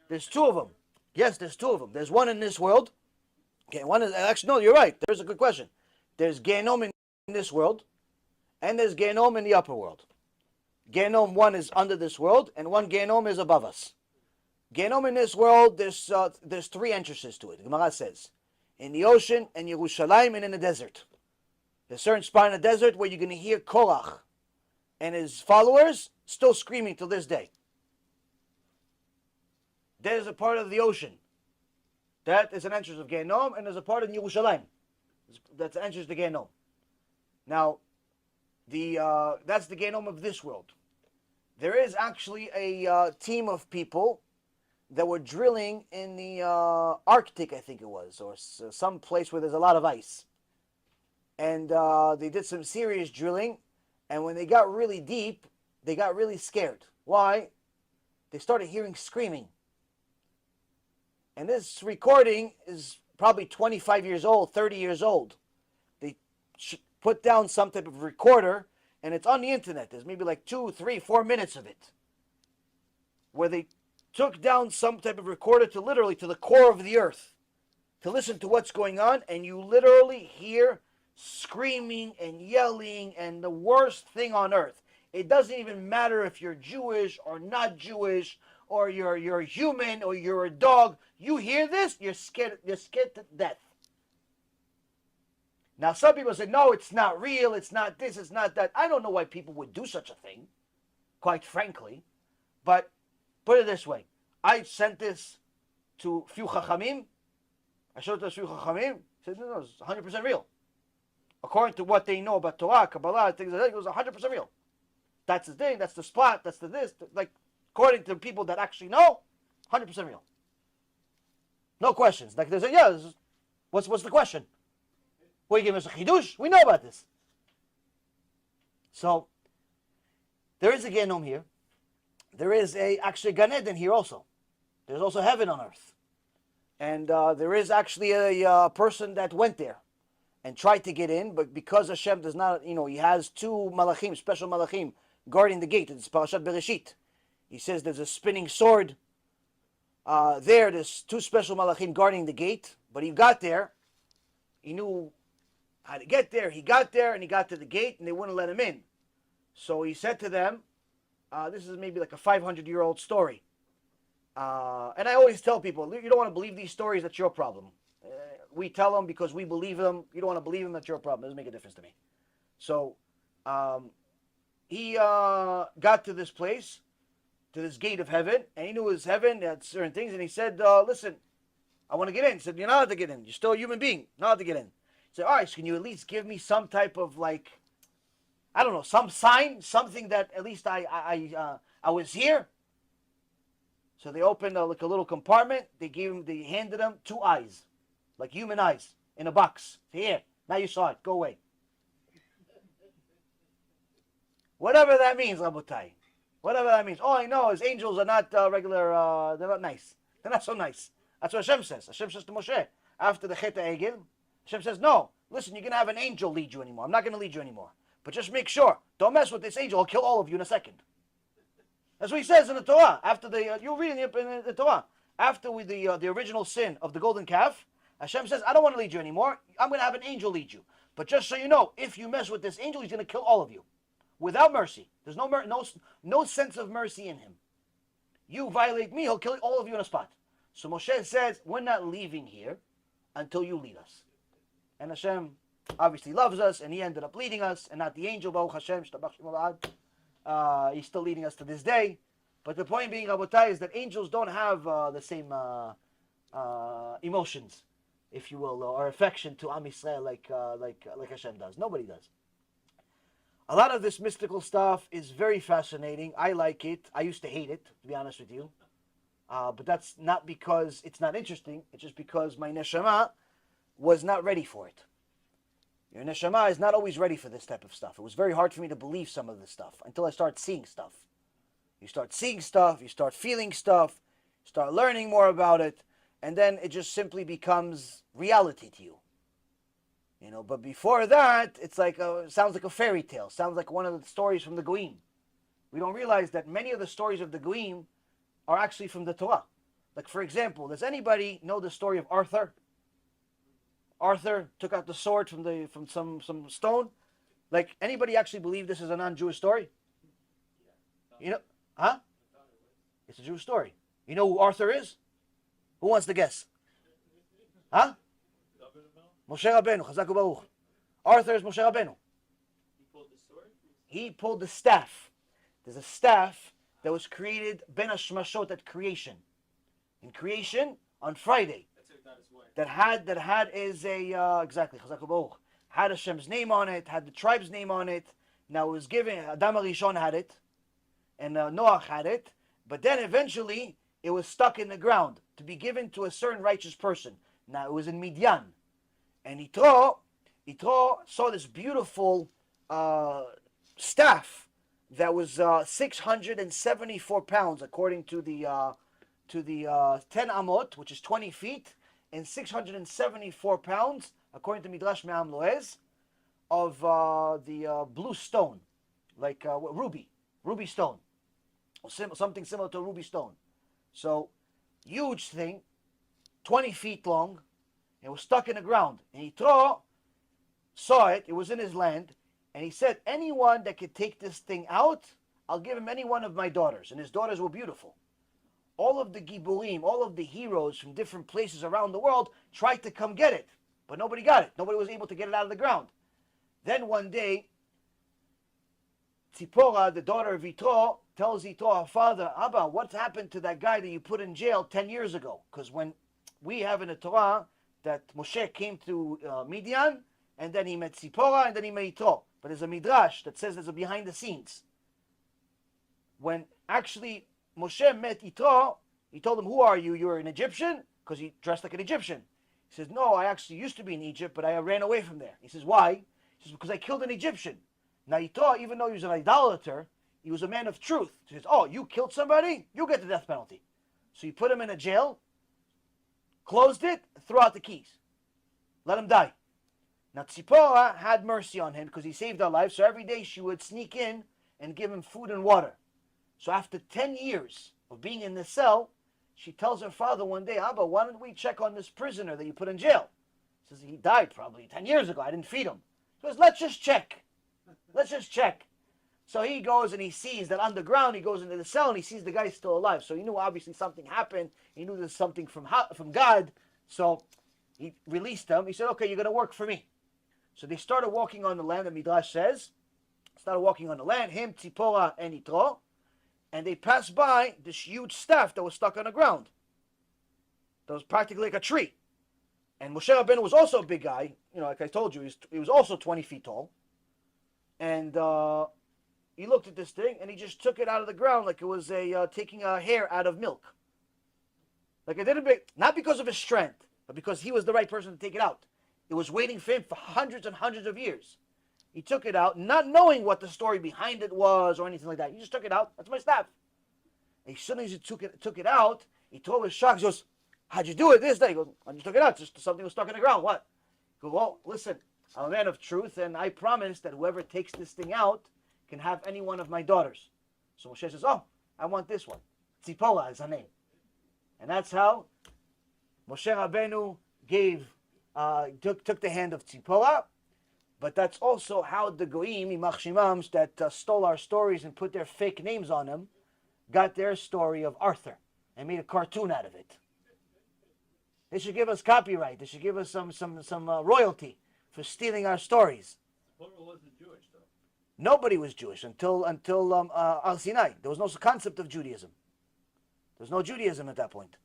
There's two of them. Yes, there's two of them. There's one in this world. Okay, one is actually no. You're right. There's a good question. There's Genom in this world, and there's Genom in the upper world. Genom one is under this world, and one Genom is above us. Genom in this world, there's three entrances to it. The Gemara says, in the ocean, and Yerushalayim, and in the desert. There's a certain spot in the desert where you're going to hear Korach and his followers still screaming till this day. There's a part of the ocean. That is an entrance of Genom, and there's a part in Yerushalayim. That's an entrance to Genom. Now, that's the Genom of this world. There is actually a team of people that were drilling in the Arctic, I think it was, or some place where there's a lot of ice. And they did some serious drilling, and when they got really deep, they got really scared. Why? They started hearing screaming. And this recording is probably 25 years old, 30 years old. They put down some type of recorder, and it's on the internet. There's maybe like 2, 3, 4 minutes of it, where they took down some type of recorder to literally to the core of the earth to listen to what's going on, and you literally hear screaming and yelling and the worst thing on earth. It doesn't even matter if you're Jewish or not Jewish, or you're human or you're a dog. You hear this, you're scared to death. Now some people say, no, it's not real, it's not this, it's not that. I don't know why people would do such a thing, quite frankly. But put it this way, I sent this to a few Chachamim. I showed it to a few Chachamim. Said, no, it's 100% real. According to what they know about Torah, Kabbalah, things like that, it was 100% real. That's the thing, that's the spot, that's the this. Like, according to people that actually know, 100% real. No questions. Like, there's a, yeah, what's the question? What, you give us a chidush? We know about this. So, there is a Genom here. There is actually Gan Eden here also. There's also heaven on earth. And there is actually a person that went there and tried to get in, but because Hashem does not, he has two malachim, special malachim, guarding the gate. It's Parashat Bereshit. He says there's a spinning sword there's two special malachim guarding the gate, but he got there. He knew how to get there. He got there, and he got to the gate, and they wouldn't let him in. So he said to them, this is maybe like a 500-year-old story. And I always tell people, you don't want to believe these stories, that's your problem. We tell them because we believe them. You don't want to believe them, that's your problem. It doesn't make a difference to me. So he got to this place, to this gate of heaven, and he knew it was heaven, had certain things, and he said, listen, I want to get in. He said, you're not allowed to get in. You're still a human being. Not allowed to get in. He said, all right, so can you at least give me some type of, like, I don't know, some sign, something that at least I was here? So they opened like a little compartment. They handed him 2 eyes, like human eyes, in a box. Say, here, now you saw it. Go away. Whatever that means, Rabotai. Whatever that means. All I know is angels are not regular, they're not nice. They're not so nice. That's what Hashem says. Hashem says to Moshe, after the Chet HaEgel, Hashem says, no, listen, you're going to have an angel lead you anymore. I'm not going to lead you anymore. But just make sure, don't mess with this angel. I'll kill all of you in a second. That's what he says in the Torah. After you'll read in the Torah. After the original sin of the golden calf, Hashem says, I don't want to lead you anymore. I'm going to have an angel lead you. But just so you know, if you mess with this angel, he's going to kill all of you. Without mercy. There's no sense of mercy in him. You violate me, he'll kill all of you on a spot. So Moshe says, we're not leaving here until you lead us. And Hashem obviously loves us, and he ended up leading us, and not the angel, Baruch Hashem, he's still leading us to this day. But the point being, Rabotai, is that angels don't have the same emotions, if you will, or affection to Am Yisrael like Hashem does. Nobody does. A lot of this mystical stuff is very fascinating. I like it. I used to hate it, to be honest with you. But that's not because it's not interesting. It's just because my neshama was not ready for it. Your neshama is not always ready for this type of stuff. It was very hard for me to believe some of this stuff until I started seeing stuff. You start seeing stuff, you start feeling stuff, you start learning more about it, and then it just simply becomes reality to you. But before that, it's like sounds like a fairy tale. Sounds like one of the stories from the Goyim. We don't realize that many of the stories of the Goyim are actually from the Torah. Like, for example, does anybody know the story of Arthur? Arthur took out the sword from some stone. Like, anybody actually believe this is a non-Jewish story? You know, huh? It's a Jewish story. You know who Arthur is? Who wants to guess? Huh? Moshe Rabbeinu, Chazak u'Baruch. Arthur is Moshe Rabbeinu. He pulled the staff. There's a staff that was created ben hashmashot at creation. In creation on Friday. That had is a exactly Chazak u'Baruch. Had Hashem's name on it, had the tribe's name on it. Now it was given. Adam HaRishon had it, and Noach had it. But then eventually it was stuck in the ground to be given to a certain righteous person. Now it was in Midian, and Yitro saw this beautiful staff that was 674 pounds, according to the 10 amot, which is 20 feet, and 674 pounds, according to Midrash Me'am Loez, of the blue stone, like ruby stone, or something similar to a ruby stone. So, huge thing, 20 feet long, and was stuck in the ground. And Yitro saw it, it was in his land, and he said, anyone that could take this thing out, I'll give him any one of my daughters. And his daughters were beautiful. All of the Giburim, all of the heroes from different places around the world tried to come get it, but nobody got it. Nobody was able to get it out of the ground. Then one day, Tzipora, the daughter of Yitro, tells Yitro, her father, Abba, what's happened to that guy that you put in jail 10 years ago? Because when we have in the Torah that Moshe came to Midian, and then he met Tzipora, and then he met Yitro. But there's a midrash that says there's a behind the scenes. When actually Moshe met Yitro, he told him, who are you? You're an Egyptian? Because he dressed like an Egyptian. He says, no, I actually used to be in Egypt, but I ran away from there. He says, why? He says, because I killed an Egyptian. Now Yitro, even though he was an idolater, he was a man of truth. He says, oh, you killed somebody? You get the death penalty. So he put him in a jail, closed it, threw out the keys. Let him die. Now Tzipora had mercy on him because he saved her life, so every day she would sneak in and give him food and water. So after 10 years of being in the cell, she tells her father one day, Abba, why don't we check on this prisoner that you put in jail? He says, he died probably 10 years ago. I didn't feed him. He goes, let's just check. Let's just check. So he goes and he sees that underground, he goes into the cell and he sees the guy's still alive. So he knew obviously something happened. He knew there's something from God. So he released him. He said, okay, you're going to work for me. So they started walking on the land, the Midrash says. Started walking on the land, him, Tzipora, and Yitro. And they passed by this huge staff that was stuck on the ground. That was practically like a tree. And Moshe Rabbeinu was also a big guy. You know, like I told you, he was also 20 feet tall. And he looked at this thing, and he just took it out of the ground like it was taking a hair out of milk. Like it didn't, not because of his strength, but because he was the right person to take it out. It was waiting for him for hundreds and hundreds of years. He took it out, not knowing what the story behind it was or anything like that. He just took it out. That's my staff. And as soon as he took it out, he told his shocked. He goes, how'd you do it this day? He goes, I just took it out. Just something was stuck in the ground. What? He goes, well, listen, I'm a man of truth, and I promise that whoever takes this thing out can have any one of my daughters. So Moshe says, oh, I want this one. Tzipora is her name. And that's how Moshe Rabbeinu took the hand of Tzipora. But that's also how the Goyim, Imach Shimams, that stole our stories and put their fake names on them, got their story of Arthur and made a cartoon out of it. They should give us copyright. They should give us some royalty for stealing our stories. Tzipora wasn't Jewish, though. Nobody was Jewish until Al Sinai. There was no concept of Judaism. There was no Judaism at that point.